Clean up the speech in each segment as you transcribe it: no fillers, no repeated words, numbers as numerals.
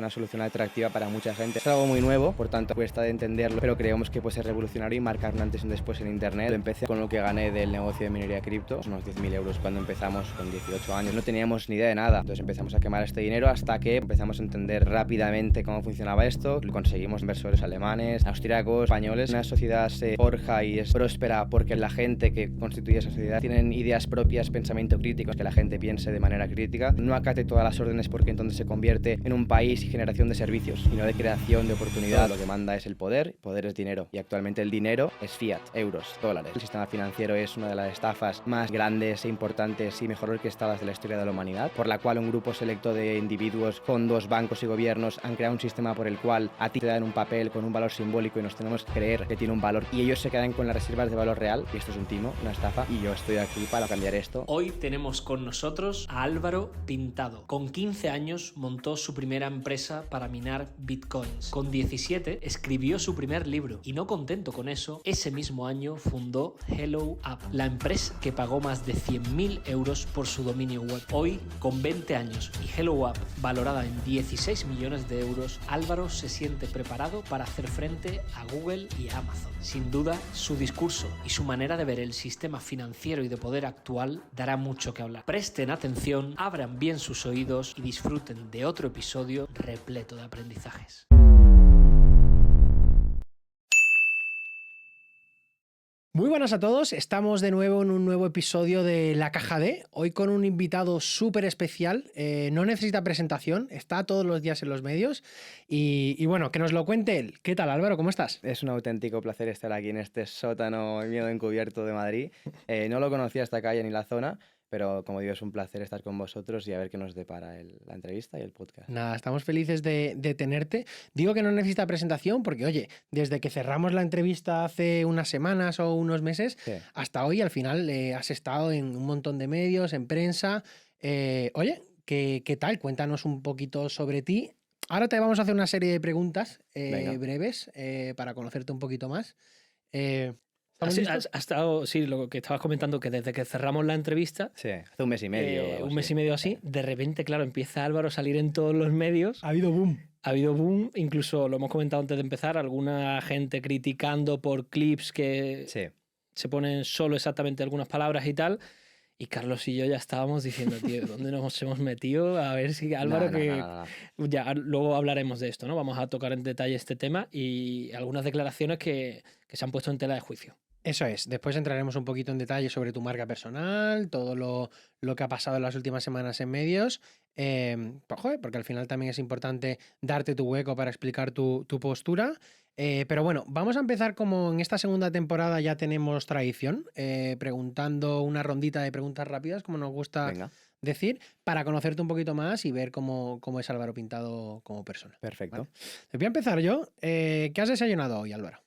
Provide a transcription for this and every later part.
Una solución atractiva para mucha gente. Es algo muy nuevo, por tanto cuesta de entenderlo, pero creemos que puede ser revolucionario y marcar un antes y un después en Internet. Empecé con lo que gané del negocio de minería cripto, unos 10.000 euros cuando empezamos con 18 años. No teníamos ni idea de nada, entonces empezamos a quemar este dinero hasta que empezamos a entender rápidamente cómo funcionaba esto. Conseguimos inversores alemanes, austriacos, españoles. Una sociedad se forja y es próspera porque la gente que constituye esa sociedad tienen ideas propias, pensamiento crítico, que la gente piense de manera crítica, no acate todas las órdenes porque entonces se convierte en un país y generación de servicios y no de creación de oportunidad. Lo que manda es el poder es dinero y actualmente el dinero es fiat, euros, dólares. El sistema financiero es una de las estafas más grandes e importantes y mejor orquestadas de la historia de la humanidad, por la cual un grupo selecto de individuos, fondos, bancos y gobiernos han creado un sistema por el cual a ti te dan un papel con un valor simbólico y nos tenemos que creer que tiene un valor y ellos se quedan con las reservas de valor real y esto es un timo, una estafa y yo estoy aquí para cambiar esto. Hoy tenemos con nosotros a Álvaro Pintado. Con 15 años montó su primera empresa para minar bitcoins. Con 17 escribió su primer libro y no contento con eso, ese mismo año fundó Hello App, la empresa que pagó más de 100.000 euros por su dominio web. Hoy, con 20 años y Hello App valorada en 16 millones de euros, Álvaro se siente preparado para hacer frente a Google y a Amazon. Sin duda, su discurso y su manera de ver el sistema financiero y de poder actual dará mucho que hablar. Presten atención, abran bien sus oídos y disfruten de otro episodio repleto de aprendizajes. Muy buenas a todos, estamos de nuevo en un nuevo episodio de La Caja D, hoy con un invitado súper especial, no necesita presentación, está todos los días en los medios y bueno, que nos lo cuente él. ¿Qué tal, Álvaro? ¿Cómo estás? Es un auténtico placer estar aquí en este sótano miedo encubierto de Madrid. No lo conocía esta calle ni la zona, pero como digo, es un placer estar con vosotros y a ver qué nos depara la entrevista y el podcast. Nada, estamos felices de tenerte. Digo que no necesita presentación porque, oye, desde que cerramos la entrevista hace unas semanas o unos meses, Sí. hasta hoy al final has estado en un montón de medios, en prensa. Oye, ¿qué tal? Cuéntanos un poquito sobre ti. Ahora te vamos a hacer una serie de preguntas Venga. breves para conocerte un poquito más. ¿Estamos Así, listos? ha estado, sí, lo que estabas comentando, que desde que cerramos la entrevista, Sí, hace un mes y medio. o algo un mes así. y medio así, de repente, claro, empieza Álvaro a salir en todos los medios. Ha habido boom. Ha habido boom, incluso lo hemos comentado antes de empezar, alguna gente criticando por clips que Sí. se ponen solo exactamente algunas palabras y tal. Y Carlos y yo ya estábamos diciendo, tío, ¿dónde nos hemos metido? A ver si Álvaro, Nah. ya luego hablaremos de esto, ¿no? Vamos a tocar en detalle este tema y algunas declaraciones que se han puesto en tela de juicio. Eso es, después entraremos un poquito en detalle sobre tu marca personal, todo lo que ha pasado en las últimas semanas en medios, pues, joder, porque al final también es importante darte tu hueco para explicar tu postura. Pero bueno, vamos a empezar como en esta segunda temporada ya tenemos tradición, preguntando una rondita de preguntas rápidas, como nos gusta Venga, decir, para conocerte un poquito más y ver cómo es Álvaro Pintado como persona. perfecto. ¿Vale? Voy a empezar yo. ¿Qué has desayunado hoy, Álvaro?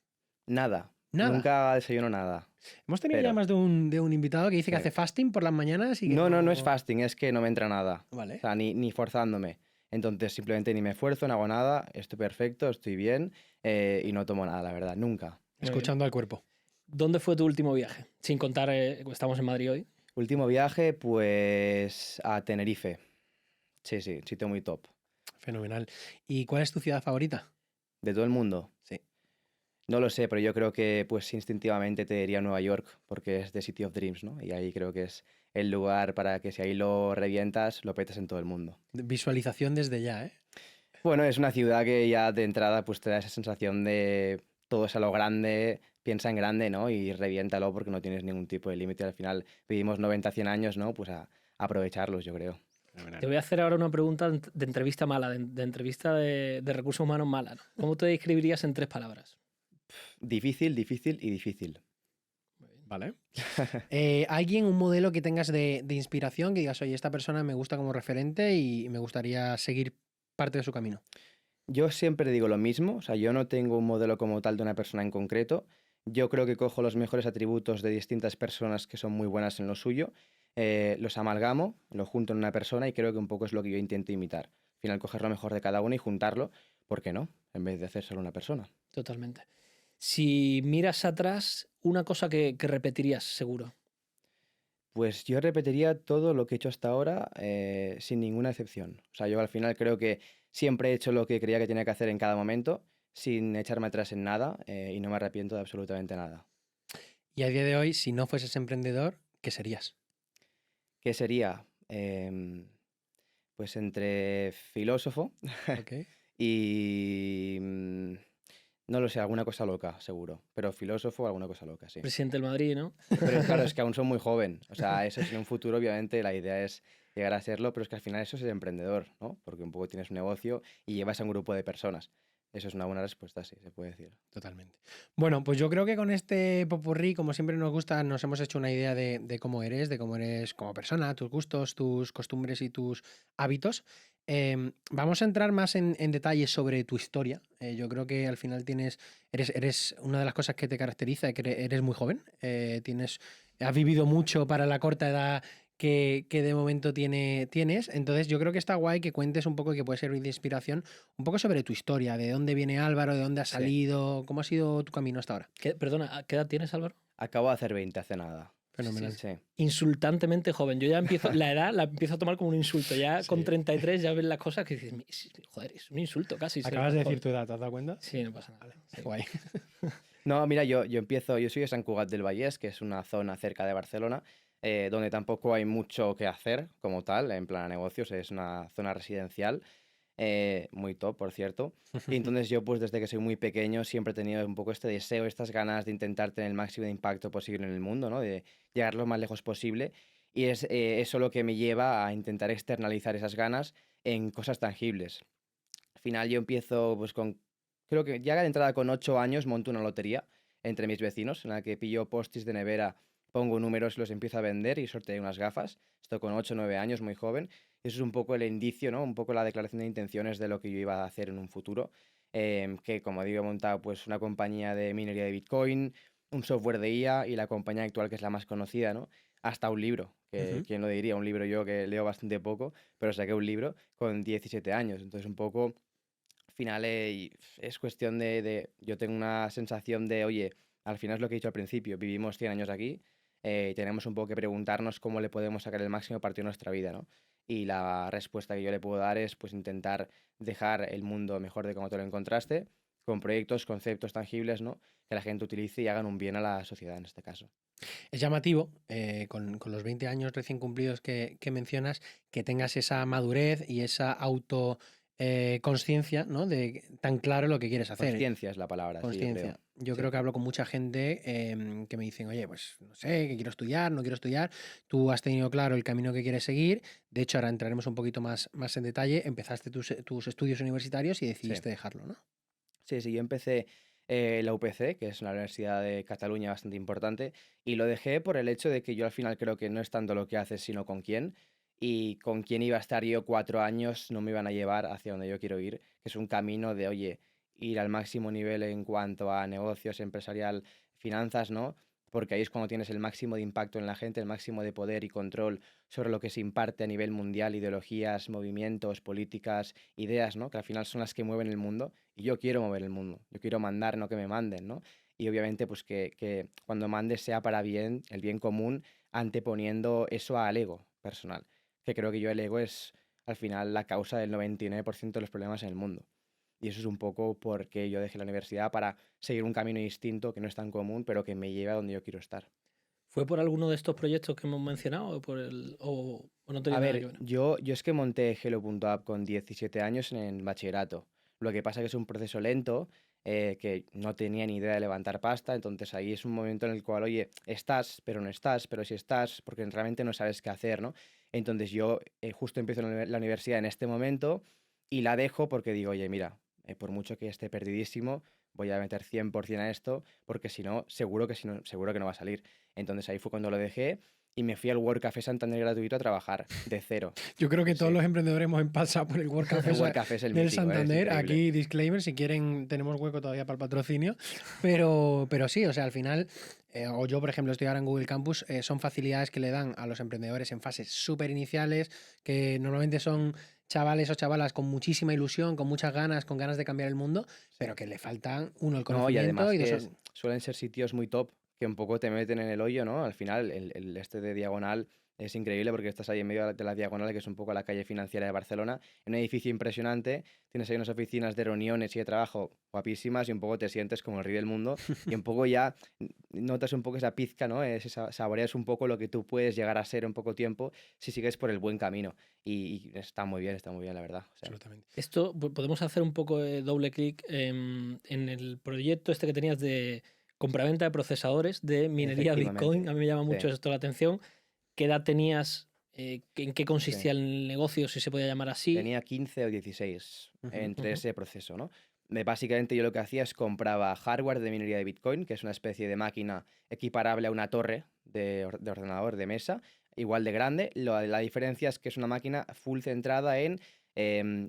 Nada. Nada. Nunca desayuno nada. Hemos tenido Pero- ya más de un invitado que dice que Sí. hace fasting por las mañanas y que No es fasting, es que no me entra nada. Vale. O sea, ni forzándome. Entonces simplemente ni me esfuerzo, no hago nada, estoy perfecto, estoy bien y no tomo nada, la verdad, nunca. Escuchando al cuerpo. ¿Dónde fue tu último viaje? Sin contar, estamos en Madrid hoy. Último viaje, pues a Tenerife. Sí, sitio muy top. Fenomenal. ¿Y cuál es tu ciudad favorita? ¿De todo el mundo? Sí. No lo sé, pero yo creo que pues instintivamente te diría Nueva York, porque es The City of Dreams, ¿no? Y ahí creo que es el lugar para que si ahí lo revientas, lo petes en todo el mundo. Visualización desde ya, ¿eh? Bueno, es una ciudad que ya de entrada pues te da esa sensación de todo es a lo grande, piensa en grande, ¿no? Y reviéntalo porque no tienes ningún tipo de límite. Al final vivimos 90, 100 años, ¿no? Pues a aprovecharlos, yo creo. Te voy a hacer ahora una pregunta de entrevista mala, de entrevista de recursos humanos mala, ¿no? ¿Cómo te describirías en 3 palabras? Difícil, difícil y difícil. Vale. ¿Alguien, un modelo que tengas de inspiración, que digas, oye, esta persona me gusta como referente y me gustaría seguir parte de su camino? Yo siempre digo lo mismo, o sea, yo no tengo un modelo como tal de una persona en concreto. Yo creo que cojo los mejores atributos de distintas personas que son muy buenas en lo suyo, los amalgamo, lo junto en una persona y creo que un poco es lo que yo intento imitar. Al final, coger lo mejor de cada uno y juntarlo, ¿por qué no? En vez de hacer solo una persona. Totalmente. Si miras atrás, una cosa que repetirías, seguro. Pues yo repetiría todo lo que he hecho hasta ahora sin ninguna excepción. O sea, yo al final creo que siempre he hecho lo que creía que tenía que hacer en cada momento, sin echarme atrás en nada, y no me arrepiento de absolutamente nada. Y a día de hoy, si no fueses emprendedor, ¿qué serías? ¿Qué sería? Pues entre filósofo Ok. y... no lo sé, alguna cosa loca, seguro. Pero filósofo, alguna cosa loca, sí. Presidente del Madrid, ¿no? Pero claro, es que aún soy muy joven. O sea, eso es en un futuro, obviamente, la idea es llegar a serlo, pero es que al final eso es ser emprendedor, ¿no? Porque un poco tienes un negocio y llevas a un grupo de personas. Eso es una buena respuesta, sí, se puede decir. Totalmente. Bueno, pues yo creo que con este popurrí, como siempre nos gusta, nos hemos hecho una idea de cómo eres como persona, tus gustos, tus costumbres y tus hábitos. Vamos a entrar más en detalles sobre tu historia. Yo creo que al final eres una de las cosas que te caracteriza, es que eres muy joven, has vivido mucho para la corta edad que de momento tienes. Entonces yo creo que está guay que cuentes un poco y que puede servir de inspiración un poco sobre tu historia, de dónde viene Álvaro, de dónde has Sí. salido, cómo ha sido tu camino hasta ahora. Perdona, ¿qué edad tienes, Álvaro? Acabo de hacer 20 hace nada. Fenomenal. Sí. Insultantemente joven. Yo ya empiezo, la edad la empiezo a tomar como un insulto. Ya Sí. con 33 ya ves las cosas que dices, joder, es un insulto casi. ser Acabas de tan decir joven". tu edad, ¿te has dado cuenta? Sí, no pasa nada. Sí. Guay. No, mira, yo soy de Sant Cugat del Vallès, que es una zona cerca de Barcelona, donde tampoco hay mucho que hacer como tal, en plan a negocios, es una zona residencial, muy top, por cierto. Y entonces yo, pues desde que soy muy pequeño, siempre he tenido un poco este deseo, estas ganas de intentar tener el máximo de impacto posible en el mundo, ¿no? De llegar lo más lejos posible. Y es eso lo que me lleva a intentar externalizar esas ganas en cosas tangibles. Al final yo empiezo pues creo que ya de entrada con 8 años monto una lotería entre mis vecinos en la que pillo postis de nevera, pongo números, los empiezo a vender y sorteo unas gafas. Esto con 8 o 9 años, muy joven. Y eso es un poco el indicio, ¿no? Un poco la declaración de intenciones de lo que yo iba a hacer en un futuro. Que como digo, he montado pues una compañía de minería de Bitcoin, un software de IA y la compañía actual que es la más conocida, ¿no? Hasta un libro, que Ujú. quién lo diría, un libro yo que leo bastante poco, pero saqué un libro con 17 años. Entonces un poco al final es cuestión yo tengo una sensación de, oye, al final es lo que he dicho al principio, vivimos 100 años aquí, y tenemos un poco que preguntarnos cómo le podemos sacar el máximo partido a nuestra vida, ¿no? Y la respuesta que yo le puedo dar es pues intentar dejar el mundo mejor de como te lo encontraste, con proyectos, conceptos tangibles, ¿no? Que la gente utilice y hagan un bien a la sociedad en este caso. Es llamativo, con los 20 años recién cumplidos que mencionas, que tengas esa madurez y esa conciencia, ¿no? De tan claro lo que quieres hacer. Consciencia es la palabra, sí, yo creo. Consciencia. Yo Sí. creo que hablo con mucha gente que me dicen, oye, pues no sé, que quiero estudiar, no quiero estudiar. Tú has tenido claro el camino que quieres seguir. De hecho, ahora entraremos un poquito más en detalle. Empezaste tus estudios universitarios y decidiste dejarlo, ¿no? Sí, yo empecé la UPC, que es una universidad de Cataluña bastante importante, y lo dejé por el hecho de que yo al final creo que no es tanto lo que haces, sino con quién. Y con quién iba a estar yo 4 años no me iban a llevar hacia donde yo quiero ir, que es un camino de, oye, ir al máximo nivel en cuanto a negocios, empresarial, finanzas, ¿no? Porque ahí es cuando tienes el máximo de impacto en la gente, el máximo de poder y control sobre lo que se imparte a nivel mundial, ideologías, movimientos, políticas, ideas, ¿no? Que al final son las que mueven el mundo. Y yo quiero mover el mundo, yo quiero mandar, no que me manden, ¿no? Y obviamente pues que cuando mandes sea para bien, el bien común, anteponiendo eso al ego personal, que creo que yo el ego es al final la causa del 99% de los problemas en el mundo. Y eso es un poco porque yo dejé la universidad para seguir un camino distinto que no es tan común, pero que me lleva a donde yo quiero estar. ¿Fue por alguno de estos proyectos que hemos mencionado o no tenía A nada que ver, ver? yo es que monté Hello.app con 17 años en el bachillerato. Lo que pasa que es un proceso lento, que no tenía ni idea de levantar pasta, entonces ahí es un momento en el cual, oye, estás, pero no estás, pero sí estás, porque realmente no sabes qué hacer, ¿no? Entonces yo justo empiezo la universidad en este momento y la dejo porque digo, oye, mira, por mucho que esté perdidísimo, voy a meter 100% a esto, porque si no, seguro que no va a salir. Entonces ahí fue cuando lo dejé y me fui al World Café Santander gratuito a trabajar de cero. Yo creo que todos Sí. los emprendedores hemos pasado por el World Café El World Café es el del mítico, es Santander. increíble. Aquí, disclaimer, si quieren, tenemos hueco todavía para el patrocinio. Pero sí, o sea, al final, o yo, por ejemplo, estoy ahora en Google Campus, son facilidades que le dan a los emprendedores en fases súper iniciales, que normalmente son chavales o chavalas con muchísima ilusión, con muchas ganas, con ganas de cambiar el mundo, pero que le faltan, uno, el No, y conocimiento además y que dos, suelen ser sitios muy top, que un poco te meten en el hoyo, ¿no? Al final, el este de Diagonal Es increíble porque estás ahí en medio de la Diagonal, que es un poco la calle financiera de Barcelona, en un edificio impresionante, tienes ahí unas oficinas de reuniones y de trabajo guapísimas y un poco te sientes como el rey del mundo y un poco ya notas un poco esa pizca, ¿no? Saboreas un poco lo que tú puedes llegar a ser en poco tiempo si sigues por el buen camino y está muy bien, la verdad. O sea, Absolutamente. Esto podemos hacer un poco de doble clic en el proyecto este que tenías de compraventa de procesadores de minería Bitcoin. efectivamente, A mí me llama mucho sí, esto la atención. ¿Qué edad tenías? ¿En qué sí. consistía el negocio, si se podía llamar así? Tenía 15 o 16 Ujú. entre Ujú. ese proceso, ¿no? Básicamente yo lo que hacía es compraba hardware de minería de Bitcoin, que es una especie de máquina equiparable a una torre de ordenador de mesa, igual de grande. La diferencia es que es una máquina full centrada en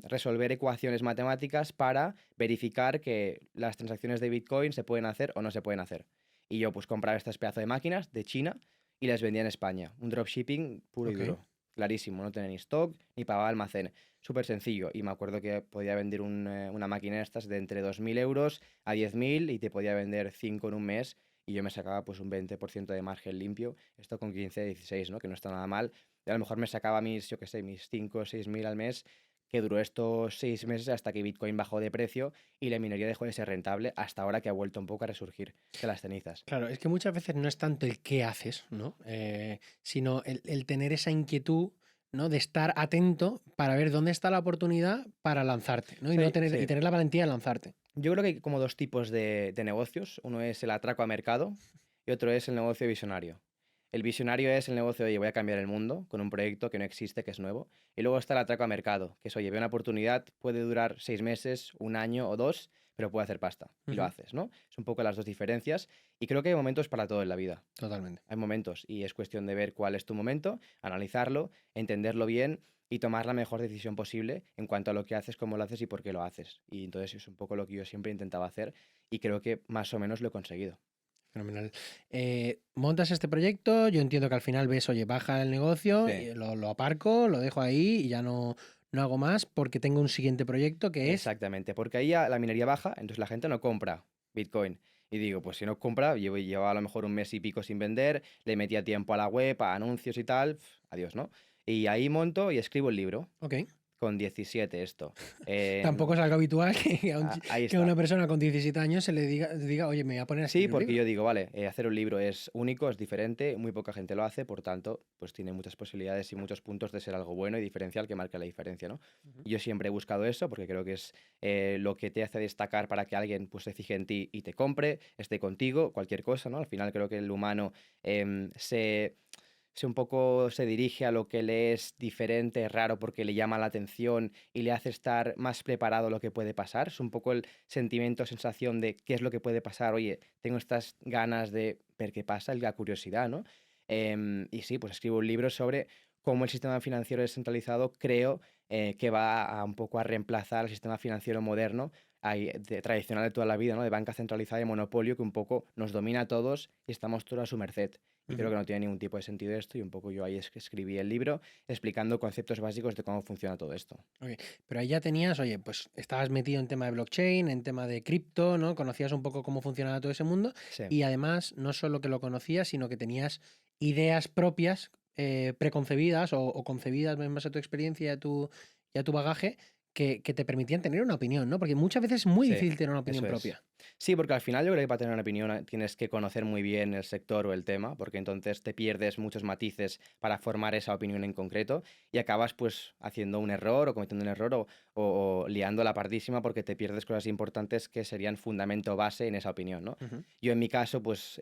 resolver ecuaciones matemáticas para verificar que las transacciones de Bitcoin se pueden hacer o no se pueden hacer. Y yo pues compraba estas pedazos de máquinas de China y las vendía en España. Un dropshipping puro y Ok. duro. Clarísimo, no tenía ni stock ni pagaba almacén. Súper sencillo. Y me acuerdo que podía vender una máquina de estas de entre 2.000 euros a 10.000 y te podía vender 5 en un mes. Y yo me sacaba pues un 20% de margen limpio. Esto con 15, 16, ¿no? Que no está nada mal. Y a lo mejor me sacaba mis, yo qué sé, mis 5 o 6.000 al mes, que duró estos 6 meses hasta que Bitcoin bajó de precio y la minería dejó de ser rentable hasta ahora que ha vuelto un poco a resurgir de las cenizas. Claro, es que muchas veces no es tanto el qué haces, ¿no? Sino el tener esa inquietud, ¿no? De estar atento para ver dónde está la oportunidad para lanzarte, ¿no? Y no Sí, tener, y sí. tener la valentía de lanzarte. Yo creo que hay como dos tipos de negocios. Uno es el atraco a mercado y otro es el negocio visionario. El visionario es el negocio de, oye, voy a cambiar el mundo con un proyecto que no existe, que es nuevo. Y luego está el atraco a mercado, que es, oye, veo una oportunidad, puede durar 6 meses, un año o dos, pero puede hacer pasta. Y lo Ujú. haces, ¿no? Es un poco las dos diferencias. Y creo que hay momentos para todo en la vida. Totalmente. Hay momentos y es cuestión de ver cuál es tu momento, analizarlo, entenderlo bien y tomar la mejor decisión posible en cuanto a lo que haces, cómo lo haces y por qué lo haces. Y entonces es un poco lo que yo siempre intentaba hacer y creo que más o menos lo he conseguido. Fenomenal. Montas este proyecto, yo entiendo que al final ves, oye, baja el negocio, Sí, lo aparco, lo dejo ahí y ya no hago más porque tengo un siguiente proyecto que es... exactamente, porque ahí ya la minería baja, entonces la gente no compra Bitcoin. Y digo, pues si no compra, llevo a lo mejor un mes y pico sin vender, le metía tiempo a la web, a anuncios y tal, adiós, ¿no? Y ahí monto y escribo el libro, Ok. con 17 esto. Tampoco es algo habitual Ahí que a una está. persona con 17 años se le diga, oye, me voy a poner a Sí, escribir un porque libro. yo digo, vale, hacer un libro es único, es diferente, muy poca gente lo hace, por tanto, pues tiene muchas posibilidades y muchos puntos de ser algo bueno y diferencial que marque la diferencia, ¿no? Ujú. Y yo siempre he buscado eso porque creo que es lo que te hace destacar para que alguien pues se fije en ti y te compre, esté contigo, cualquier cosa, ¿no? Al final creo que el humano se un poco se dirige a lo que le es diferente, raro, porque le llama la atención y le hace estar más preparado a lo que puede pasar. Es un poco el sentimiento, sensación de qué es lo que puede pasar. Oye, tengo estas ganas de ver qué pasa, la curiosidad, ¿no? Y sí, pues escribo un libro sobre cómo el sistema financiero descentralizado creo que va a un poco a reemplazar al sistema financiero moderno tradicional de toda la vida, ¿no? De banca centralizada y monopolio que un poco nos domina a todos y estamos todos a su merced. Y creo Ujú. que no tiene ningún tipo de sentido esto y un poco yo ahí es que escribí el libro explicando conceptos básicos de cómo funciona todo esto. Ok. Pero ahí ya tenías, oye, pues estabas metido en tema de blockchain, en tema de cripto, ¿no? Conocías un poco cómo funcionaba todo ese mundo Sí, y además no solo que lo conocías, sino que tenías ideas propias, preconcebidas o concebidas en base a tu experiencia y a tu bagaje que te permitían tener una opinión, ¿no? Porque muchas veces es muy sí, difícil tener una opinión eso es. propia. Sí, porque al final yo creo que para tener una opinión tienes que conocer muy bien el sector o el tema, porque entonces te pierdes muchos matices para formar esa opinión en concreto y acabas pues haciendo un error o cometiendo un error o liando la pardísima porque te pierdes cosas importantes que serían fundamento base en esa opinión, ¿no? Ujú. Yo en mi caso pues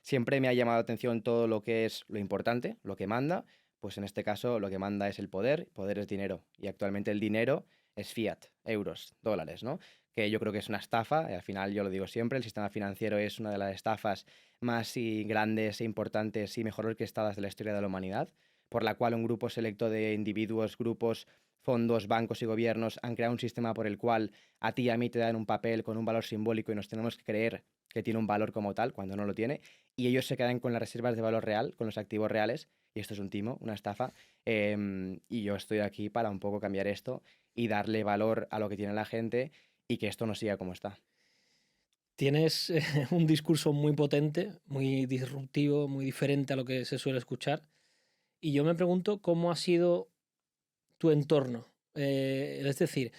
siempre me ha llamado la atención todo lo que es lo importante, lo que manda, pues en este caso lo que manda es el poder es dinero y actualmente el dinero es fiat, euros, dólares, ¿no? Que yo creo que es una estafa, al final yo lo digo siempre, el sistema financiero es una de las estafas más grandes e importantes y mejor orquestadas de la historia de la humanidad, por la cual un grupo selecto de individuos, grupos, fondos, bancos y gobiernos han creado un sistema por el cual a ti y a mí te dan un papel con un valor simbólico y nos tenemos que creer que tiene un valor como tal cuando no lo tiene, y ellos se quedan con las reservas de valor real, con los activos reales, y esto es un timo, una estafa, y yo estoy aquí para un poco cambiar esto y darle valor a lo que tiene la gente y que esto no siga como está. Tienes un discurso muy potente, muy disruptivo, muy diferente a lo que se suele escuchar. Y yo me pregunto cómo ha sido tu entorno. Es decir,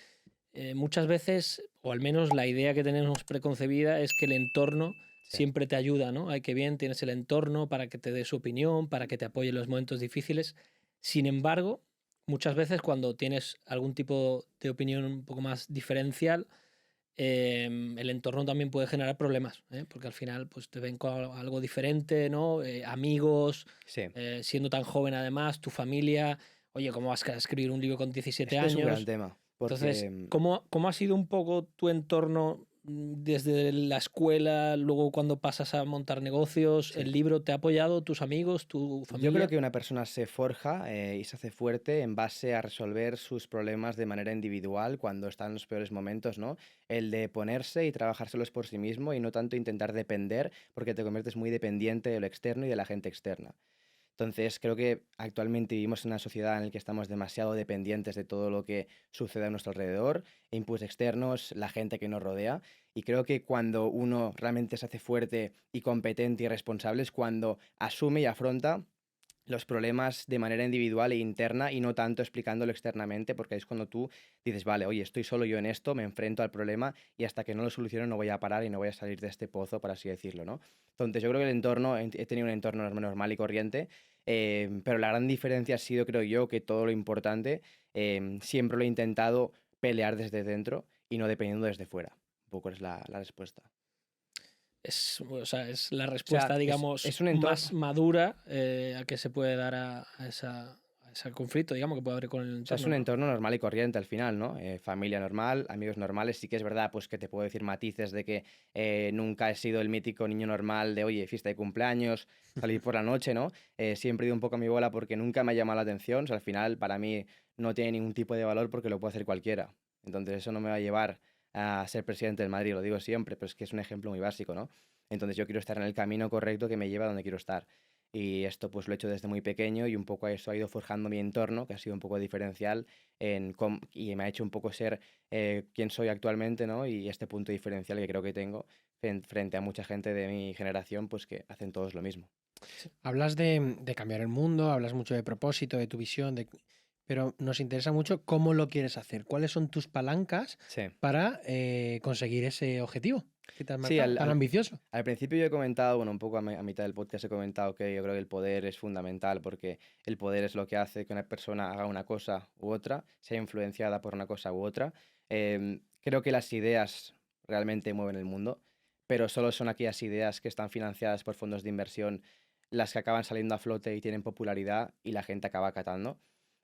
muchas veces, o al menos la idea que tenemos preconcebida es que el entorno Sí. siempre te ayuda, ¿no? Ay, qué bien, tienes el entorno para que te dé su opinión, para que te apoye en los momentos difíciles. Sin embargo, muchas veces cuando tienes algún tipo de opinión un poco más diferencial, el entorno también puede generar problemas, ¿eh? Porque al final pues, te ven con algo diferente, ¿no? Amigos, Sí. siendo tan joven además, tu familia. Oye, ¿cómo vas a escribir un libro con 17 Esto es un gran años? tema, Entonces, porque ¿cómo ha sido un poco tu entorno desde la escuela, luego cuando pasas a montar negocios? sí. ¿El libro te ha apoyado, tus amigos, tu Yo creo familia? que una persona se forja y se hace fuerte en base a resolver sus problemas de manera individual cuando está en los peores momentos, ¿no? El de ponerse y trabajárselos por sí mismo y no tanto intentar depender, porque te conviertes muy dependiente de lo externo y de la gente externa. Entonces, creo que actualmente vivimos en una sociedad en la que estamos demasiado dependientes de todo lo que sucede a nuestro alrededor, inputs externos, la gente que nos rodea. Y creo que cuando uno realmente se hace fuerte y competente y responsable es cuando asume y afronta los problemas de manera individual e interna y no tanto explicándolo externamente, porque ahí es cuando tú dices, vale, oye, estoy solo yo en esto, me enfrento al problema y hasta que no lo soluciono no voy a parar y no voy a salir de este pozo, por así decirlo, ¿no? Entonces yo creo que el entorno, he tenido un entorno normal y corriente, pero la gran diferencia ha sido, creo yo, que todo lo importante siempre lo he intentado pelear desde dentro y no dependiendo desde fuera. Un poco es la respuesta. O sea, es la O sea, respuesta, digamos, es un más entorno. madura a que se puede dar a ese conflicto, digamos, que puede haber con el O sea, es entorno, un ¿no? entorno normal y corriente al final, ¿no? Familia normal, amigos normales. Sí que es verdad, pues que te puedo decir matices de que nunca he sido el mítico niño normal de, oye, fiesta de cumpleaños, salir por la noche, ¿no? Siempre he ido un poco a mi bola porque nunca me ha llamado la atención. O sea, al final, para mí no tiene ningún tipo de valor porque lo puede hacer cualquiera. Entonces, eso no me va a llevar a ser presidente del Madrid, lo digo siempre, pero es que es un ejemplo muy básico, ¿no? Entonces, yo quiero estar en el camino correcto que me lleva a donde quiero estar. Y esto pues lo he hecho desde muy pequeño y un poco eso ha ido forjando mi entorno, que ha sido un poco diferencial y me ha hecho un poco ser quien soy actualmente, ¿no? Y este punto diferencial que creo que tengo frente a mucha gente de mi generación, pues que hacen todos lo mismo. Hablas de cambiar el mundo, hablas mucho de propósito, de tu visión, pero nos interesa mucho cómo lo quieres hacer. ¿Cuáles son tus palancas Sí. para conseguir ese objetivo que te has Sí, marcado, tan ambicioso? al principio yo he comentado, bueno, un poco a mitad del podcast he comentado que yo creo que el poder es fundamental porque el poder es lo que hace que una persona haga una cosa u otra, sea influenciada por una cosa u otra. Creo que las ideas realmente mueven el mundo, pero solo son aquellas ideas que están financiadas por fondos de inversión las que acaban saliendo a flote y tienen popularidad y la gente acaba acatando.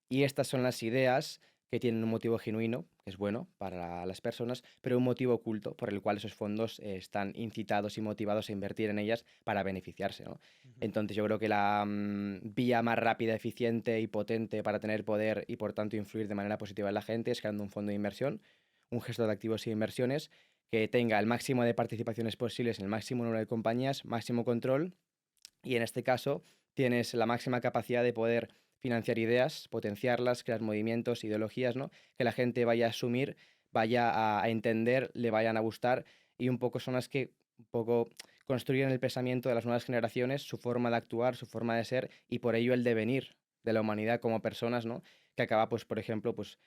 Y estas son las ideas que tienen un motivo genuino, que es bueno para las personas, pero un motivo oculto por el cual esos fondos están incitados y motivados a invertir en ellas para beneficiarse, ¿no? Ujú. Entonces yo creo que la vía más rápida, eficiente y potente para tener poder y por tanto influir de manera positiva en la gente es creando un fondo de inversión, un gestor de activos y inversiones que tenga el máximo de participaciones posibles en el máximo número de compañías, máximo control y en este caso tienes la máxima capacidad de poder financiar ideas, potenciarlas, crear movimientos, ideologías, ¿no? Que la gente vaya a asumir, vaya a entender, le vayan a gustar y un poco son las que un poco construyen el pensamiento de las nuevas generaciones, su forma de actuar, su forma de ser y por ello el devenir de la humanidad como personas, ¿no? Que acaba, pues, por ejemplo, pues,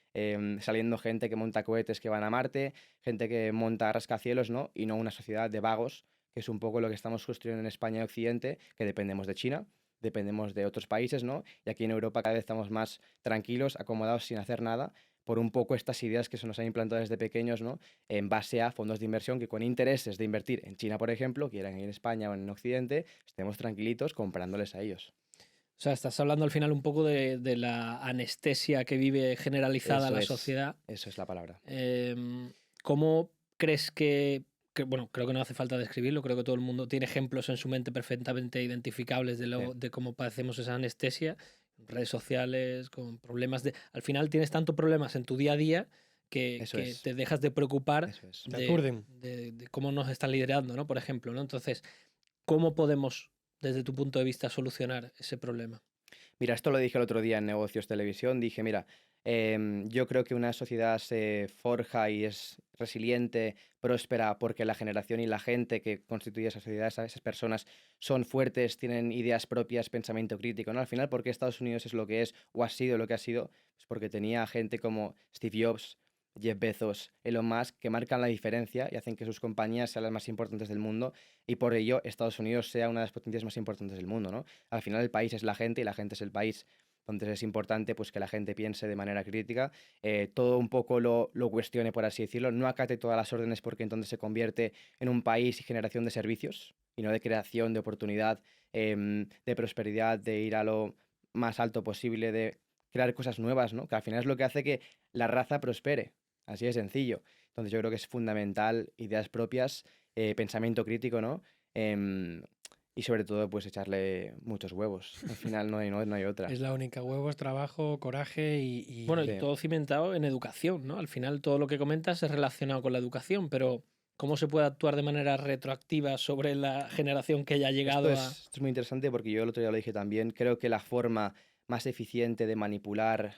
saliendo gente que monta cohetes que van a Marte, gente que monta rascacielos, ¿no? Y no una sociedad de vagos que es un poco lo que estamos construyendo en España y Occidente, que dependemos de China, dependemos de otros países, ¿no? Y aquí en Europa cada vez estamos más tranquilos, acomodados, sin hacer nada, por un poco estas ideas que se nos han implantado desde pequeños, ¿no? En base a fondos de inversión que con intereses de invertir en China, por ejemplo, quieran ir en España o en Occidente, estemos tranquilitos comprándoles a ellos. O sea, estás hablando al final un poco de la anestesia que vive generalizada la sociedad. Eso es la palabra. ¿Cómo crees bueno, creo que no hace falta describirlo, creo que todo el mundo tiene ejemplos en su mente perfectamente identificables Sí, de cómo padecemos esa anestesia, redes sociales, con problemas de... Al final tienes tantos problemas en tu día a día eso que es, te dejas de preocupar eso es. Te aturden. de cómo nos están liderando, ¿no? Por ejemplo, ¿no? Entonces, ¿cómo podemos, desde tu punto de vista, solucionar ese problema? Mira, esto lo dije el otro día en Negocios Televisión. Dije, mira, Yo creo que una sociedad se forja y es resiliente, próspera, porque la generación y la gente que constituye esa sociedad, esas personas, son fuertes, tienen ideas propias, pensamiento crítico, ¿no? Al final, ¿por qué Estados Unidos es lo que es o ha sido lo que ha sido? Pues porque tenía gente como Steve Jobs, Jeff Bezos, Elon Musk, que marcan la diferencia y hacen que sus compañías sean las más importantes del mundo y por ello Estados Unidos sea una de las potencias más importantes del mundo, ¿no? Al final el país es la gente y la gente es el país. Entonces es importante pues, que la gente piense de manera crítica, todo un poco lo cuestione, por así decirlo, no acate todas las órdenes porque entonces se convierte en un país y generación de servicios y no de creación de oportunidad, de prosperidad, de ir a lo más alto posible, de crear cosas nuevas, ¿no? Que al final es lo que hace que la raza prospere. Así de sencillo. Entonces yo creo que es fundamental ideas propias, pensamiento crítico, ¿no? Em, y sobre todo, pues echarle muchos huevos. Al final no hay otra. Es la única. Huevos, trabajo, coraje Bueno, y y Sí. todo cimentado en educación, ¿no? Al final todo lo que comentas es relacionado con la educación, pero ¿cómo se puede actuar de manera retroactiva sobre la generación que ya ha llegado a... Esto es muy interesante porque yo el otro día lo dije también. Creo que la forma más eficiente de manipular,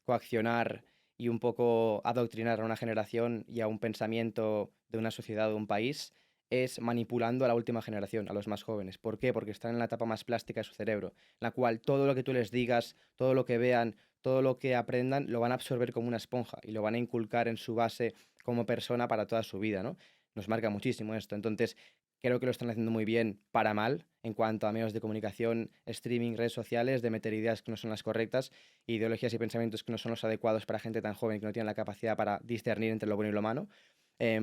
coaccionar y un poco adoctrinar a una generación y a un pensamiento de una sociedad o de un país es manipulando a la última generación, a los más jóvenes. ¿Por qué? Porque están en la etapa más plástica de su cerebro, en la cual todo lo que tú les digas, todo lo que vean, todo lo que aprendan, lo van a absorber como una esponja y lo van a inculcar en su base como persona para toda su vida, ¿no? Nos marca muchísimo esto. Entonces, creo que lo están haciendo muy bien para mal en cuanto a medios de comunicación, streaming, redes sociales, de meter ideas que no son las correctas, ideologías y pensamientos que no son los adecuados para gente tan joven que no tiene la capacidad para discernir entre lo bueno y lo malo,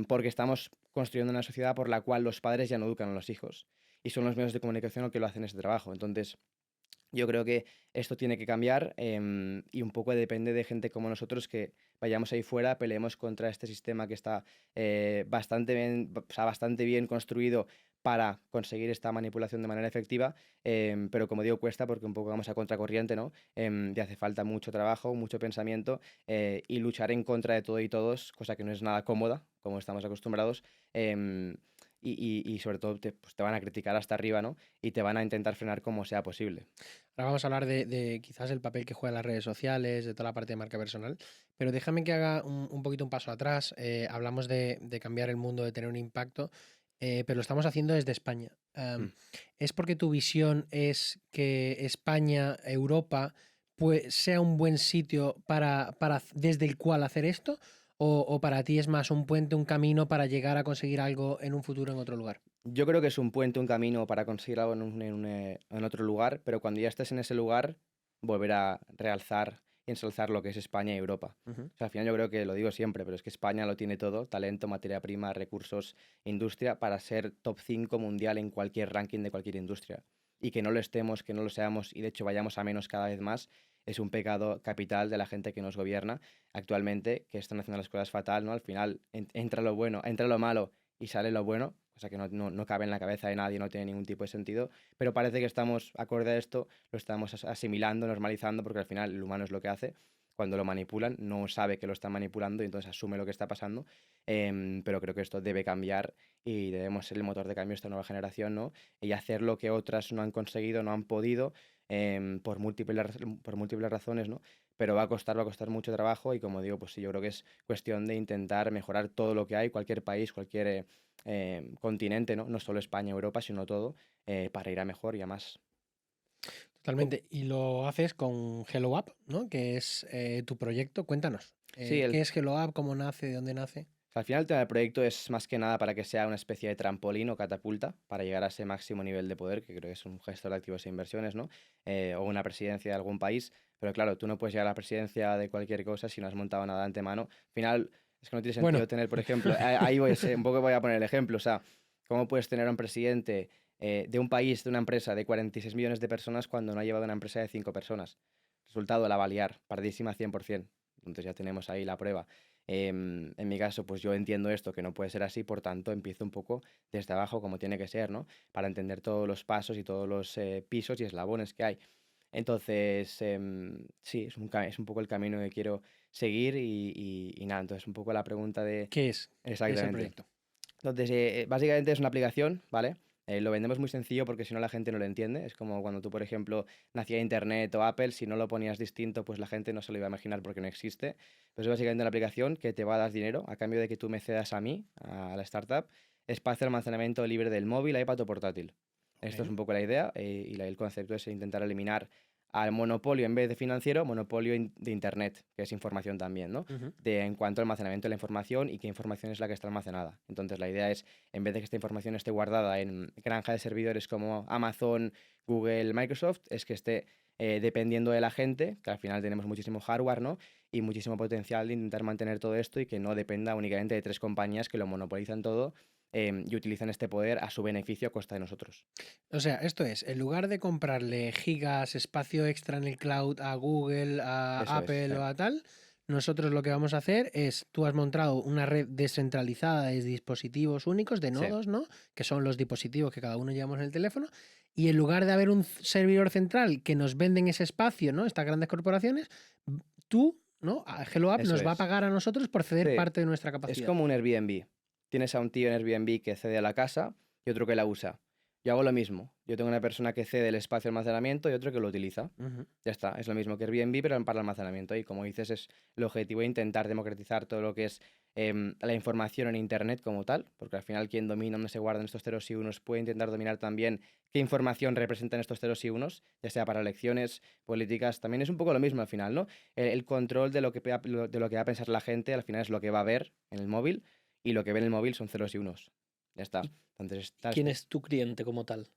porque estamos construyendo una sociedad por la cual los padres ya no educan a los hijos y son los medios de comunicación los que lo hacen ese trabajo. Entonces, yo creo que esto tiene que cambiar, y un poco depende de gente como nosotros que vayamos ahí fuera, peleemos contra este sistema que está o sea, bastante bien construido para conseguir esta manipulación de manera efectiva, pero como digo, cuesta porque un poco vamos a contracorriente, ¿no? Y hace falta mucho trabajo, mucho pensamiento, y luchar en contra de todo y todos, cosa que no es nada cómoda, como estamos acostumbrados, em, y sobre todo pues te van a criticar hasta arriba, ¿no? Y te van a intentar frenar como sea posible. ahora vamos a hablar de quizás el papel que juegan las redes sociales, de toda la parte de marca personal, pero déjame que haga un poquito un paso atrás. Hablamos de cambiar el mundo, de tener un impacto, pero lo estamos haciendo desde España. Mm. ¿Es porque tu visión es que España, Europa, pues, sea un buen sitio desde el cual hacer esto? ¿O para ti es más un puente, un camino para llegar a conseguir algo en un futuro en otro lugar? Yo creo que es un puente, un camino para conseguir algo en otro lugar, pero cuando ya estés en ese lugar, volver a realzar y ensalzar lo que es España y Europa. Ujú. O sea, al final yo creo que lo digo siempre, pero es que España lo tiene todo, talento, materia prima, recursos, industria, para ser top 5 mundial en cualquier ranking de cualquier industria. Y que no lo estemos, que no lo seamos y de hecho vayamos a menos cada vez más, es un pecado capital de la gente que nos gobierna actualmente, que están haciendo las cosas fatal, ¿no? Al final entra lo bueno, entra lo malo y sale lo bueno, cosa que no cabe en la cabeza de nadie, no tiene ningún tipo de sentido, pero parece que estamos, acorde a esto, lo estamos asimilando, normalizando, porque al final el humano es lo que hace. Cuando lo manipulan, no sabe que lo están manipulando y entonces asume lo que está pasando. Pero creo que esto debe cambiar y debemos ser el motor de cambio de esta nueva generación, ¿no? Y hacer lo que otras no han conseguido, no han podido, por múltiples razones, ¿no? Pero va a costar mucho trabajo y como digo, pues sí, yo creo que es cuestión de intentar mejorar todo lo que hay, cualquier país, cualquier continente, ¿no? No solo España, Europa, sino todo, para ir a mejor y a más. Totalmente. Y lo haces con Hello App, ¿no? Que es tu proyecto. Cuéntanos. Sí, ¿Qué es Hello App? ¿Cómo nace? ¿De dónde nace? al final el tema del proyecto es más que nada para que sea una especie de trampolín o catapulta para llegar a ese máximo nivel de poder, que creo que es un gestor de activos e inversiones, ¿no? O una presidencia de algún país. Pero claro, tú no puedes llegar a la presidencia de cualquier cosa si no has montado nada de antemano. Al final, es que no tiene sentido Bueno, tener, por ejemplo, ahí voy, un poco voy a poner el ejemplo, o sea, ¿cómo puedes tener a un presidente de un país, de una empresa de 46 millones de personas cuando no ha llevado una empresa de 5 personas? Resultado, la va a liar, pardísima 100%. Entonces ya tenemos ahí la prueba. En mi caso, pues yo entiendo esto, que no puede ser así, por tanto empiezo un poco desde abajo como tiene que ser, ¿no? Para entender todos los pasos y todos los pisos y eslabones que hay. Entonces, sí, es un poco el camino que quiero seguir y nada, entonces un poco la pregunta de... ¿qué es? ¿Qué es el Exactamente. proyecto? Entonces, básicamente es una aplicación, ¿vale? Lo vendemos muy sencillo porque si no la gente no lo entiende. Es como cuando tú, por ejemplo, nacía Internet o Apple, si no lo ponías distinto, pues la gente no se lo iba a imaginar porque no existe. Pues es básicamente una aplicación que te va a dar dinero a cambio de que tú me cedas a mí, a la startup, espacio de almacenamiento libre del móvil, iPad o portátil. Esto es Ok. un poco la idea y el concepto es intentar eliminar al monopolio en vez de financiero, monopolio de Internet, que es información también, ¿no? Ujú. En cuanto al almacenamiento de la información y qué información es la que está almacenada. Entonces, la idea es, en vez de que esta información esté guardada en granja de servidores como Amazon, Google, Microsoft, es que esté dependiendo de la gente, que al final tenemos muchísimo hardware, ¿no? Y muchísimo potencial de intentar mantener todo esto y que no dependa únicamente de 3 compañías que lo monopolizan todo y utilizan este poder a su beneficio a costa de nosotros. O sea, esto es, en lugar de comprarle gigas, espacio extra en el cloud a Google, a Eso es. Apple o a tal, nosotros lo que vamos a hacer es, tú has montado una red descentralizada de dispositivos únicos, de Sí, nodos, ¿no? Que son los dispositivos que cada uno llevamos en el teléfono. Y en lugar de haber un servidor central que nos venden ese espacio, ¿no? Estas grandes corporaciones, tú, ¿no? Hello App eso nos va a es. pagar a nosotros por ceder Sí, parte de nuestra es capacidad. como un Airbnb. Tienes a un tío en Airbnb que cede a la casa y otro que la usa. Yo hago lo mismo. Yo tengo una persona que cede el espacio de almacenamiento y otro que lo utiliza. Ujú. Ya está, es lo mismo que Airbnb, pero para el almacenamiento. Y como dices, es el objetivo de intentar democratizar todo lo que es la información en Internet como tal, porque al final quien domina dónde se guardan estos ceros y unos puede intentar dominar también qué información representan estos ceros y unos, ya sea para elecciones, políticas, también es un poco lo mismo al final, ¿no? El control de lo que va a pensar la gente al final es lo que va a ver en el móvil y lo que ve en el móvil son ceros y unos. Ya está. ¿Y Entonces, quién es tu cliente como tal?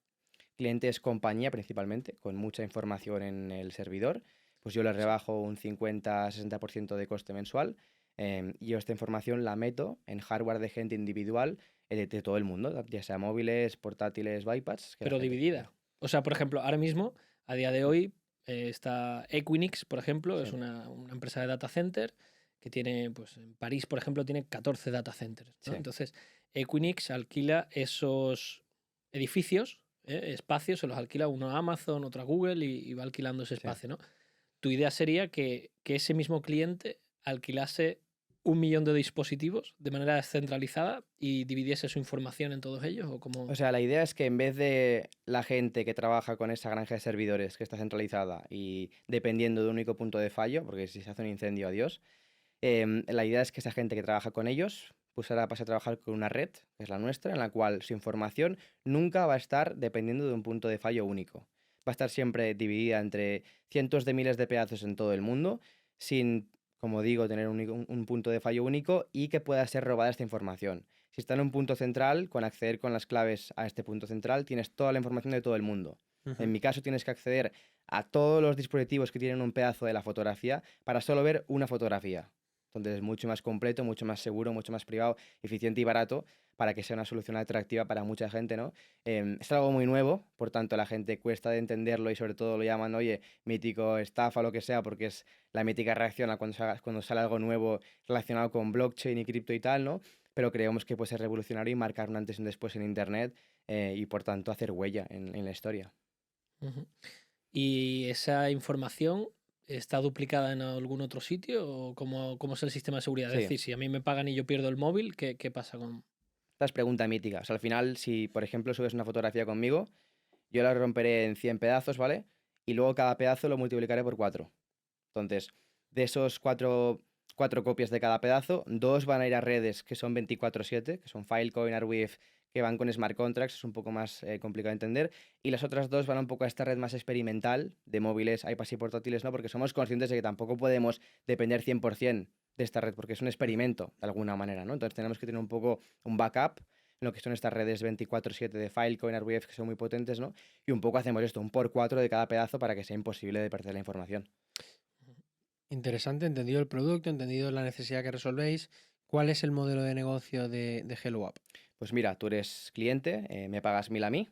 cliente es compañía principalmente, con mucha información en el servidor, pues yo le Sí. rebajo un 50-60% de coste mensual y yo esta información la meto en hardware de gente individual de todo el mundo, ya sea móviles, portátiles, iPads, que la Pero gente quiera ver. dividida. O sea, por ejemplo, ahora mismo, a día de hoy, está Equinix, por ejemplo, es Sí, una empresa de data center que tiene, pues en París, por ejemplo, tiene 14 data centers, ¿no? sí, Entonces, Equinix alquila esos edificios, espacios, se los alquila uno a Amazon, otro a Google y va alquilando ese sí. espacio, ¿no? Tu idea sería que ese mismo cliente alquilase 1 millón de dispositivos de manera descentralizada y dividiese su información en todos ellos, o como... O sea, la idea es que en vez de la gente que trabaja con esa granja de servidores que está centralizada y dependiendo de un único punto de fallo, porque si se hace un incendio, adiós. La idea es que esa gente que trabaja con ellos, pues ahora pase a trabajar con una red, que es la nuestra, en la cual su información nunca va a estar dependiendo de un punto de fallo único. Va a estar siempre dividida entre cientos de miles de pedazos en todo el mundo, sin, como digo, tener un punto de fallo único y que pueda ser robada esta información. Si está en un punto central, con acceder con las claves a este punto central, tienes toda la información de todo el mundo. En Ujú. mi caso, tienes que acceder a todos los dispositivos que tienen un pedazo de la fotografía para solo ver una fotografía. Entonces es mucho más completo, mucho más seguro, mucho más privado, eficiente y barato para que sea una solución atractiva para mucha gente, ¿no? Es algo muy nuevo, por tanto la gente cuesta de entenderlo y sobre todo lo llaman, oye, mítico, estafa, lo que sea, porque es la mítica reacción a cuando sale algo nuevo relacionado con blockchain y cripto y tal, ¿no? Pero creemos que puede ser revolucionario y marcar un antes y un después en Internet y por tanto hacer huella en la historia. Ujú. ¿Y esa información está duplicada en algún otro sitio o cómo es el sistema de seguridad? Es Sí. decir, si a mí me pagan y yo pierdo el móvil, ¿qué pasa con...? Esta es pregunta mítica. O sea, al final, si por ejemplo subes una fotografía conmigo, yo la romperé en 100 pedazos, ¿vale? Y luego cada pedazo lo multiplicaré por 4. Entonces, de esos cuatro copias de cada pedazo, 2 van a ir a redes que son 24/7, que son Filecoin, Arweave, que van con smart contracts, es un poco más complicado de entender. Y las otras 2 van un poco a esta red más experimental de móviles, iPads y portátiles, ¿no? Porque somos conscientes de que tampoco podemos depender 100% de esta red, porque es un experimento de alguna manera, ¿no? Entonces tenemos que tener un poco un backup en lo que son estas redes 24/7 de Filecoin, Arweave, que son muy potentes, ¿no? Y un poco hacemos esto, un por 4 de cada pedazo para que sea imposible de perder la información. Interesante, entendido el producto, entendido la necesidad que resolvéis. ¿Cuál es el modelo de negocio de Hello App? Pues mira, tú eres cliente, me pagas 1000 a mí,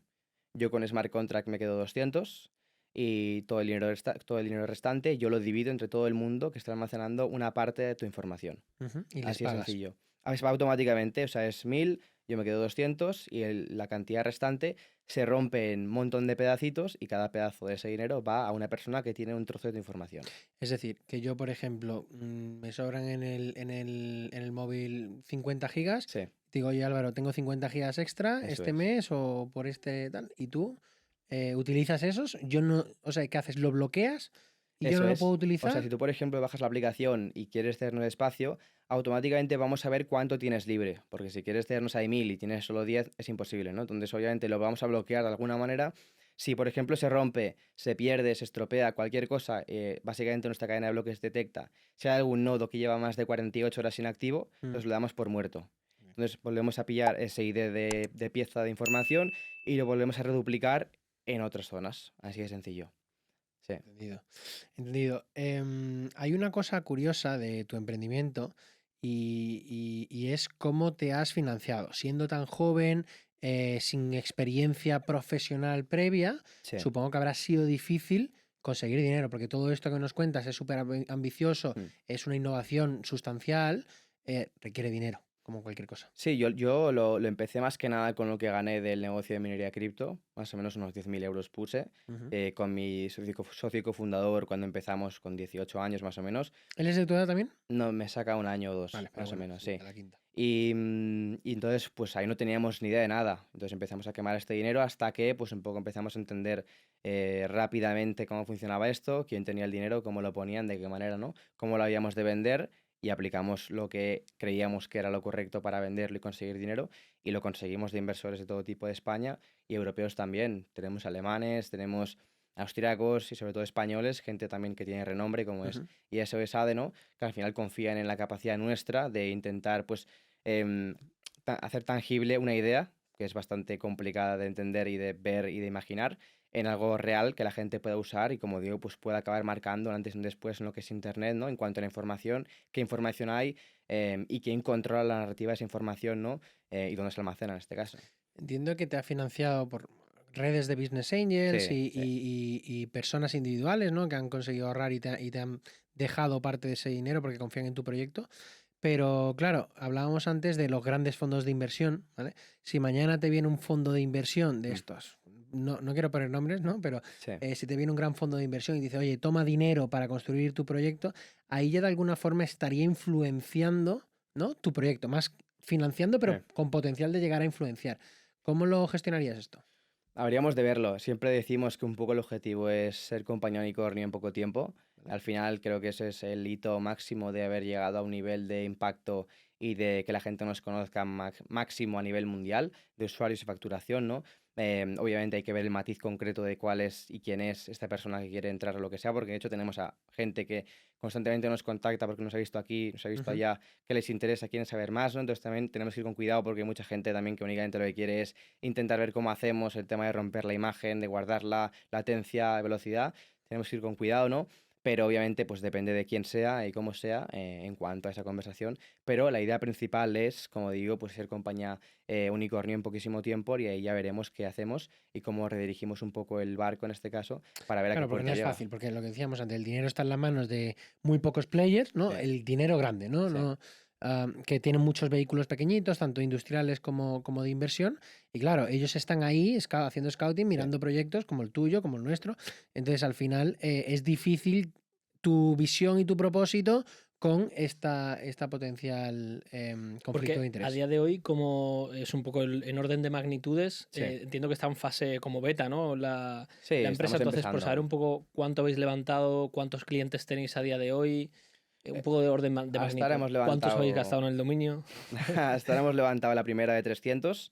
yo con Smart Contract me quedo 200 y todo el dinero restante yo lo divido entre todo el mundo que está almacenando una parte de tu información. Ujú. Y les Así de pagas. sencillo. Va automáticamente, o sea, es 1000 yo me quedo 200 y la cantidad restante se rompe en un montón de pedacitos y cada pedazo de ese dinero va a una persona que tiene un trozo de tu información. Es decir, que yo, por ejemplo, me sobran en el móvil 50 gigas, Sí, digo, oye Álvaro, tengo 50 gigas extra eso este es. mes o por este tal, y tú utilizas esos, yo no, o sea, ¿qué haces? ¿Lo bloqueas y yo no Eso lo puedo es. O sea, utilizar? si tú, por ejemplo, bajas la aplicación y quieres tener espacio, automáticamente vamos a ver cuánto tienes libre, porque si quieres tenernos ahí 1000 y tienes solo 10, es imposible, ¿no? Entonces, obviamente, lo vamos a bloquear de alguna manera. Si, por ejemplo, se rompe, se pierde, se estropea, cualquier cosa, básicamente nuestra cadena de bloques detecta. Si hay algún nodo que lleva más de 48 horas inactivo, Mm. pues lo damos por muerto. Entonces, volvemos a pillar ese ID de pieza de información y lo volvemos a reduplicar en otras zonas. Así de sencillo. Sí. Entendido. Entendido. Hay una cosa curiosa de tu emprendimiento y es cómo te has financiado. Siendo tan joven, sin experiencia profesional previa, Sí. supongo que habrá sido difícil conseguir dinero, porque todo esto que nos cuentas es súper ambicioso, Mm. es una innovación sustancial, requiere dinero, como cualquier cosa. Sí, yo lo empecé más que nada con lo que gané del negocio de minería cripto, más o menos unos 10.000 euros puse, Ujú. con mi socio cofundador cuando empezamos con 18 años más o menos. ¿Él es de tu edad también? No, me saca un año o dos, Vale, pero más o bueno, menos, sí, sí. de la quinta. Y entonces, pues ahí no teníamos ni idea de nada. Entonces empezamos a quemar este dinero hasta que, pues un poco empezamos a entender rápidamente cómo funcionaba esto, quién tenía el dinero, cómo lo ponían, de qué manera, ¿no? Cómo lo habíamos de vender y aplicamos lo que creíamos que era lo correcto para venderlo y conseguir dinero y lo conseguimos de inversores de todo tipo de España y europeos también. Tenemos alemanes, tenemos austriacos y sobre todo españoles, gente también que tiene renombre como es Ujú. ISOS ADE, que al final confían en la capacidad nuestra de intentar pues em, hacer tangible una idea que es bastante complicada de entender y de ver y de imaginar en algo real que la gente pueda usar y como digo, pues pueda acabar marcando un antes y un después en lo que es Internet, ¿no? En cuanto a la información, qué información hay y quién controla la narrativa de esa información, ¿no? Y dónde se almacena en este caso. Entiendo que te ha financiado por redes de business angels Sí, sí. y personas individuales, ¿no? Que han conseguido ahorrar y te han dejado parte de ese dinero porque confían en tu proyecto. Pero claro, hablábamos antes de los grandes fondos de inversión, ¿vale? Si mañana te viene un fondo de inversión de Mm, estos, no quiero poner nombres, ¿no? Pero sí. si te viene un gran fondo de inversión y dice, oye, toma dinero para construir tu proyecto, ahí ya de alguna forma estaría influenciando, ¿no? Tu proyecto, más financiando, pero Sí. con potencial de llegar a influenciar. ¿Cómo lo gestionarías esto? Habríamos de verlo. Siempre decimos que un poco el objetivo es ser compañía unicornio en poco tiempo. ¿Vale? Al final creo que ese es el hito máximo de haber llegado a un nivel de impacto y de que la gente nos conozca máximo a nivel mundial de usuarios y facturación, ¿no? Obviamente hay que ver el matiz concreto de cuál es y quién es esta persona que quiere entrar o lo que sea, porque de hecho tenemos a gente que constantemente nos contacta porque nos ha visto aquí, nos ha visto Ujú. allá, que les interesa, quieren saber más, ¿no? Entonces también tenemos que ir con cuidado porque hay mucha gente también que únicamente lo que quiere es intentar ver cómo hacemos el tema de romper la imagen, de guardar la latencia, velocidad. Tenemos que ir con cuidado, ¿no? Pero obviamente pues depende de quién sea y cómo sea en cuanto a esa conversación. Pero la idea principal es, como digo, pues ser compañía unicornio en poquísimo tiempo y ahí ya veremos qué hacemos y cómo redirigimos un poco el barco en este caso para ver a qué Claro, porque no puerta es llega. fácil, porque lo que decíamos antes, el dinero está en las manos de muy pocos players, ¿no? Sí, El dinero grande, ¿no? sí, Que tienen muchos vehículos pequeñitos, tanto industriales como de inversión. Y claro, ellos están ahí haciendo scouting, sí. mirando proyectos como el tuyo, como el nuestro. Entonces, al final, es difícil tu visión y tu propósito con esta potencial conflicto de Porque a interés. día de hoy, como es un poco en orden de magnitudes, Sí, entiendo que está en fase como beta, ¿no? sí, La empresa, estamos entonces, por empezando saber un aún. poco cuánto habéis levantado, cuántos clientes tenéis a día de hoy, un poco de orden de Hasta ahora magnitud. hemos ¿Cuántos habéis levantado gastado en el dominio? Hasta ahora hemos levantado la primera de 300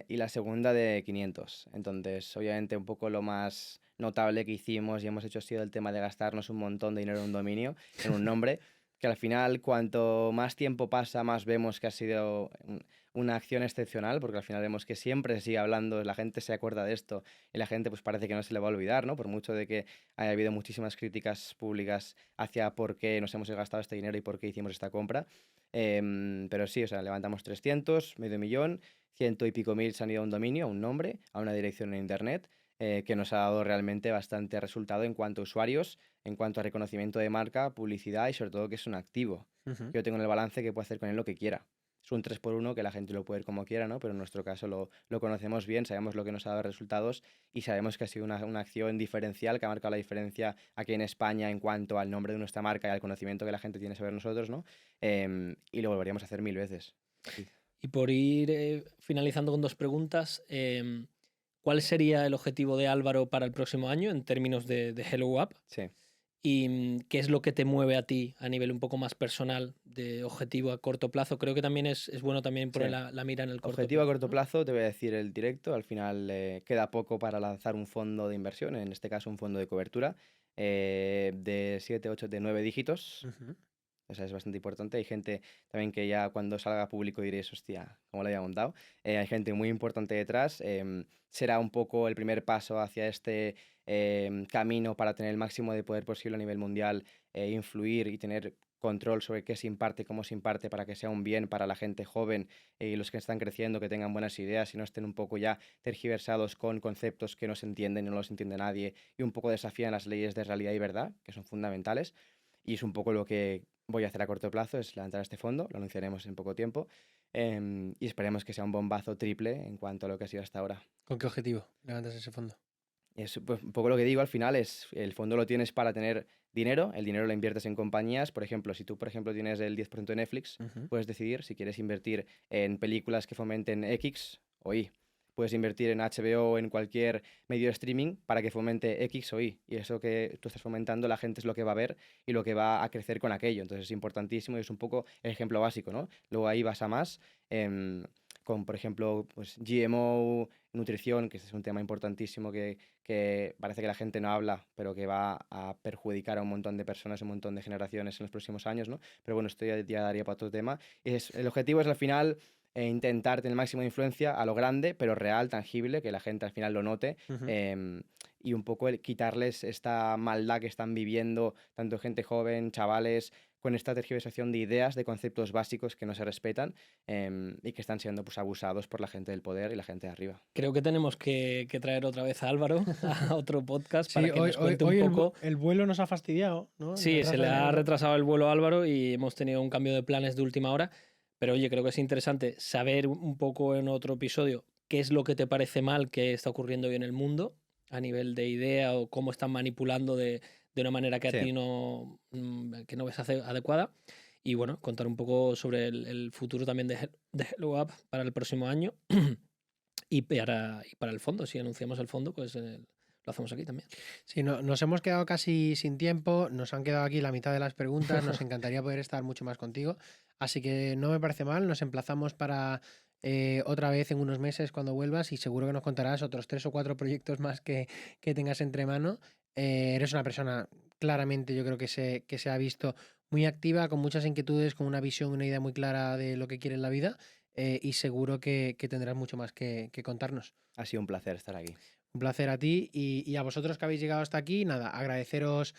y la segunda de 500. Entonces, obviamente, un poco lo más notable que hicimos y hemos hecho ha sido el tema de gastarnos un montón de dinero en un dominio, en un nombre, que al final, cuanto más tiempo pasa, más vemos que ha sido una acción excepcional, porque al final vemos que siempre se sigue hablando, la gente se acuerda de esto y la gente pues parece que no se le va a olvidar, ¿no? Por mucho de que haya habido muchísimas críticas públicas hacia por qué nos hemos gastado este dinero y por qué hicimos esta compra. Pero sí, o sea, levantamos 300, medio millón, ciento y pico mil se han ido a un dominio, a un nombre, a una dirección en internet, que nos ha dado realmente bastante resultado en cuanto a usuarios, en cuanto a reconocimiento de marca, publicidad y sobre todo que es un activo. Ujú. Yo tengo en el balance que puedo hacer con él lo que quiera. es un 3x1 que la gente lo puede ver como quiera, ¿no? Pero en nuestro caso lo conocemos bien, sabemos lo que nos ha dado resultados y sabemos que ha sido una acción diferencial que ha marcado la diferencia aquí en España en cuanto al nombre de nuestra marca y al conocimiento que la gente tiene sobre nosotros, ¿no? Y lo volveríamos a hacer 1000 veces. Sí. Y por ir finalizando con 2 preguntas, ¿cuál sería el objetivo de Álvaro para el próximo año en términos de Hello App? Sí. ¿Y qué es lo que te mueve a ti a nivel un poco más personal de objetivo a corto plazo? Creo que también es bueno también poner Sí. la mira en el corto Objetivo a plazo, corto ¿no? plazo, te voy a decir el directo. Al final queda poco para lanzar un fondo de inversión, en este caso un fondo de cobertura de 7, 8, de 9 dígitos. Ujú. O sea, es bastante importante. Hay gente también que ya cuando salga público diréis, hostia, ¿cómo lo había montado? Hay gente muy importante detrás. Será un poco el primer paso hacia este camino para tener el máximo de poder posible a nivel mundial, influir y tener control sobre qué se imparte, cómo se imparte para que sea un bien para la gente joven y los que están creciendo, que tengan buenas ideas y no estén un poco ya tergiversados con conceptos que no se entienden y no los entiende nadie y un poco desafían las leyes de realidad y verdad, que son fundamentales. Y es un poco lo que voy a hacer a corto plazo, es levantar este fondo, lo anunciaremos en poco tiempo y esperemos que sea un bombazo triple en cuanto a lo que ha sido hasta ahora. ¿Con qué objetivo levantas ese fondo? Es pues, un poco lo que digo al final es, el fondo lo tienes para tener dinero, el dinero lo inviertes en compañías, por ejemplo, si tú, por ejemplo, tienes el 10% de Netflix, Ujú. puedes decidir si quieres invertir en películas que fomenten X o Y. Puedes invertir en HBO o en cualquier medio de streaming para que fomente X o Y. Y eso que tú estás fomentando, la gente es lo que va a ver y lo que va a crecer con aquello. Entonces es importantísimo y es un poco el ejemplo básico, ¿no? Luego ahí vas a más. Con, por ejemplo, pues GMO, nutrición, que este es un tema importantísimo que parece que la gente no habla, pero que va a perjudicar a un montón de personas, un montón de generaciones en los próximos años, ¿no? Pero bueno, esto ya daría para otro tema. El objetivo es al final intentar tener el máximo de influencia a lo grande, pero real, tangible, que la gente al final lo note. Ujú. Y un poco el quitarles esta maldad que están viviendo tanto gente joven, chavales, con esta tergiversación de ideas, de conceptos básicos que no se respetan y que están siendo pues, abusados por la gente del poder y la gente de arriba. Creo que tenemos que traer otra vez a Álvaro a otro podcast para Sí, que hoy, nos cuente hoy un poco. el vuelo nos ha fastidiado, ¿no? El Sí, se retraso le del ha vuelo. retrasado el vuelo a Álvaro y hemos tenido un cambio de planes de última hora. Pero oye, creo que es interesante saber un poco en otro episodio qué es lo que te parece mal que está ocurriendo hoy en el mundo a nivel de idea o cómo están manipulando de una manera que a Sí. ti que no ves adecuada. Y bueno, contar un poco sobre el futuro también de Hello App para el próximo año y para el fondo. Si anunciamos el fondo, pues lo hacemos aquí también. Sí, nos hemos quedado casi sin tiempo, nos han quedado aquí la mitad de las preguntas, nos encantaría poder estar mucho más contigo, así que no me parece mal, nos emplazamos para otra vez en unos meses cuando vuelvas y seguro que nos contarás otros 3 o 4 proyectos más que tengas entre mano. Eres una persona, claramente yo creo que se ha visto muy activa, con muchas inquietudes, con una visión, una idea muy clara de lo que quiere en la vida y seguro que tendrás mucho más que contarnos. Ha sido un placer estar aquí. Un placer a ti y a vosotros que habéis llegado hasta aquí. Nada, agradeceros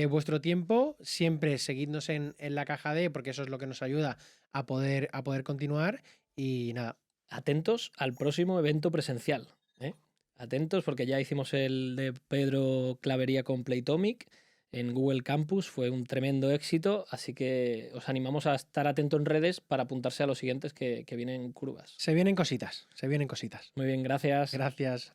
vuestro tiempo. Siempre seguidnos en la caja D porque eso es lo que nos ayuda a poder continuar. Y nada, Atentos al próximo evento presencial. Atentos porque ya hicimos el de Pedro Clavería con Playtomic en Google Campus. Fue un tremendo éxito, así que os animamos a estar atentos en redes para apuntarse a los siguientes que vienen curvas. se vienen cositas, se vienen cositas. Muy bien, gracias. Gracias.